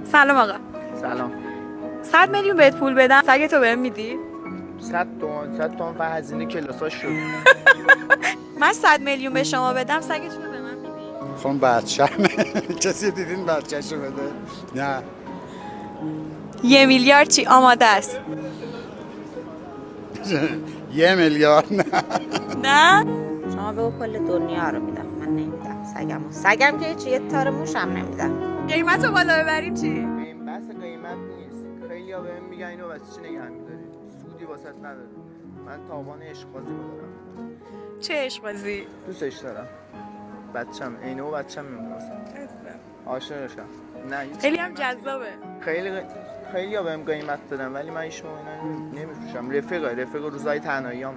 سلام آقا. سلام. 100 میلیون بهت پول بدم سگ تو بهم میدی؟ 100 تومن فقط هزینه کلاساش شد. من 100 میلیون به شما بدم سگتون رو به من میدی؟ خون بچه‌مه. کسی دیدین بچه‌شو بده؟ نه. 1 میلیارد چی آماده است؟ 1 میلیارد نه. نه؟ شما به کل دنیا رو میدم، من نمیدم سگم که هیچ، یه تار موشم نمیدم. قیمت رو بالا ببریم چی؟ بحث قیمت نیست. خیلی‌ها بهم میگن اینو واسه چی نگه می‌داری؟ سودی واسط نداره. من تاوان عشق بازی دارم. چه عشق بازی؟ دوستش دارم. بچه‌م اینو بچه‌م می‌مونم. عاشقشم. نه هیچ خیلی هم جذابه. خیلی‌ها بهم قیمت دادن ولی من هیچ موقع اینا نمی‌فروشم. رفیق روزای تنهاییام.